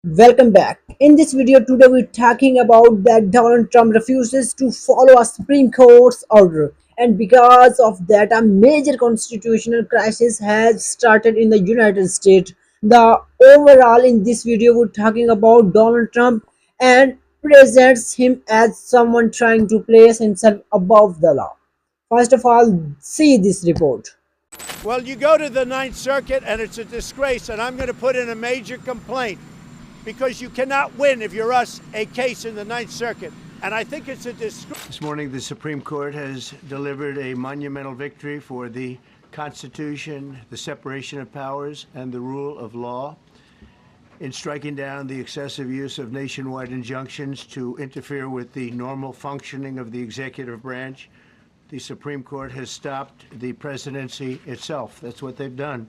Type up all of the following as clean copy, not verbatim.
Welcome back. In this video today we're talking about that Donald Trump refuses to follow a Supreme Court's order, and because of that a major constitutional crisis has started in the United States. The overall in this video we're talking about Donald Trump and presents him as someone trying to place himself above the law. First of all, see this report. Well, you go to the Ninth Circuit and it's a disgrace, and I'm going to put in a major complaint because you cannot win if you're us a case in the Ninth Circuit. And I think it's a disgrace. This morning, the Supreme Court has delivered a monumental victory for the Constitution, the separation of powers, and the rule of law in striking down the excessive use of nationwide injunctions to interfere with the normal functioning of the executive branch. The Supreme Court has stopped the presidency itself. That's what they've done.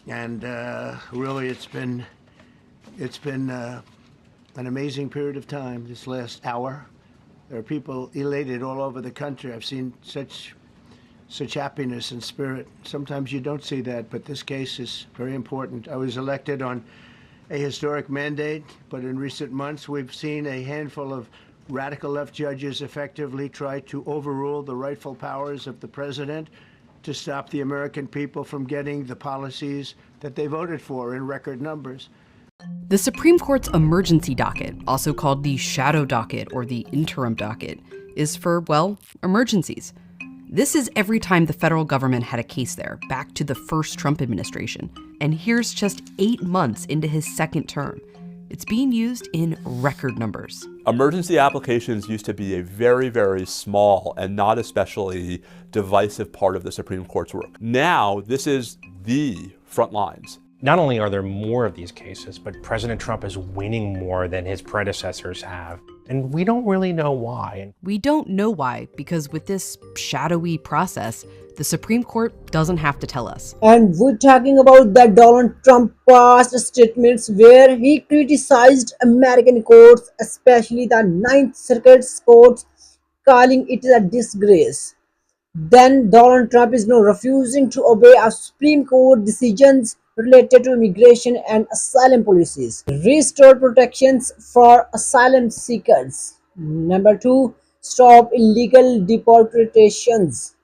And really, it's been an amazing period of time this last hour. There are people elated all over the country. I've seen such happiness and spirit. Sometimes you don't see that, but this case is very important. I was elected on a historic mandate, but in recent months we've seen a handful of radical left judges effectively try to overrule the rightful powers of the president to stop the American people from getting the policies that they voted for in record numbers. The Supreme Court's emergency docket, also called the shadow docket or the interim docket, is for, well, emergencies. This is every time the federal government had a case there, back to the first Trump administration. And here's just 8 months into his second term. It's being used in record numbers. Emergency applications used to be a very, very small and not especially divisive part of the Supreme Court's work. Now, this is the front lines. Not only are there more of these cases, but President Trump is winning more than his predecessors have. And we don't really know why. We don't know why, because with this shadowy process, the Supreme Court doesn't have to tell us. And we're talking about that Donald Trump past statements where he criticized American courts, especially the Ninth Circuit courts, calling it a disgrace. Then Donald Trump is now refusing to obey a Supreme Court decisions related to immigration and asylum policies. Restore protections for asylum seekers. Number 2, stop illegal deportations.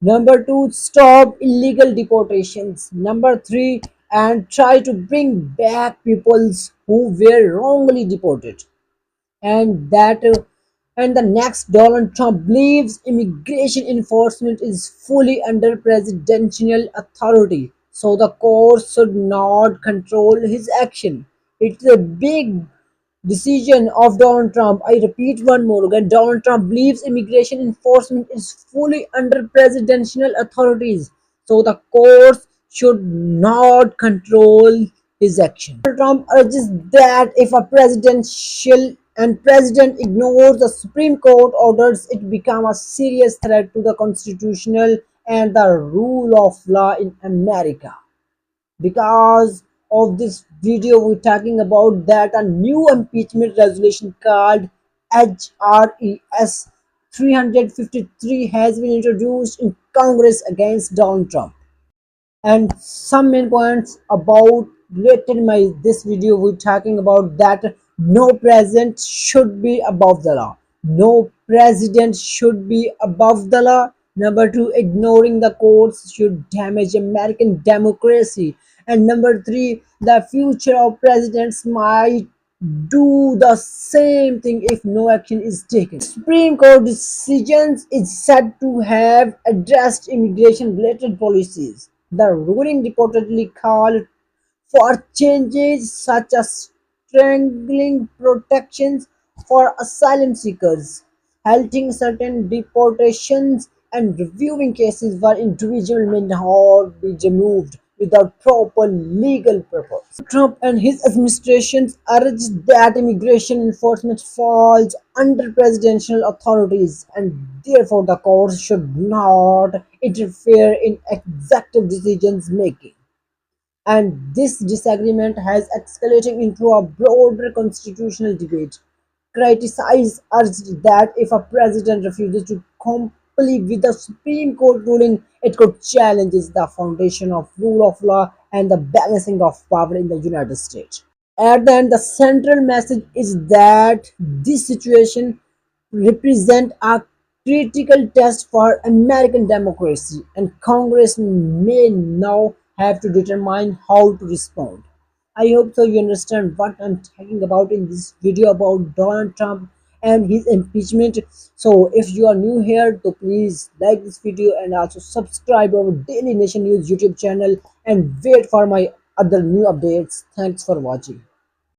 Number 2, stop illegal deportations. Number 3, and try to bring back peoples who were wrongly deported. And the next, Donald Trump believes immigration enforcement is fully under presidential authority, so the courts should not control his action. It's a big decision of Donald Trump. I repeat one more again. Donald Trump believes immigration enforcement is fully under presidential authorities, so the courts should not control his action. Trump urges that if a president ignores the Supreme Court orders, it becomes a serious threat to the constitutional and the rule of law in America. Because of this video, we're talking about that a new impeachment resolution called HRES 353 has been introduced in Congress against Donald Trump. And some main points about related my this video, we're talking about that no president should be above the law. No president should be above the law. Number 2, ignoring the courts should damage American democracy. And number 3, the future of presidents might do the same thing if no action is taken. Supreme Court decisions is said to have addressed immigration related policies. The ruling reportedly called for changes such as strengthening protections for asylum seekers, halting certain deportations, and reviewing cases where individuals may not be removed without proper legal purpose. Trump and his administration urge that immigration enforcement falls under presidential authorities, and therefore the courts should not interfere in executive decisions making. And this disagreement has escalated into a broader constitutional debate. Critics urged that if a president refuses to comply with the Supreme Court ruling, it could challenge the foundation of rule of law and the balancing of power in the United States. At the end, the central message is that this situation represent a critical test for American democracy, and Congress may now have to determine how to respond. I hope so you understand what I'm talking about in this video about Donald Trump and his impeachment. So if you are new here, so please like this video and also subscribe our Daily Nation News YouTube channel and wait for my other new updates. Thanks for watching.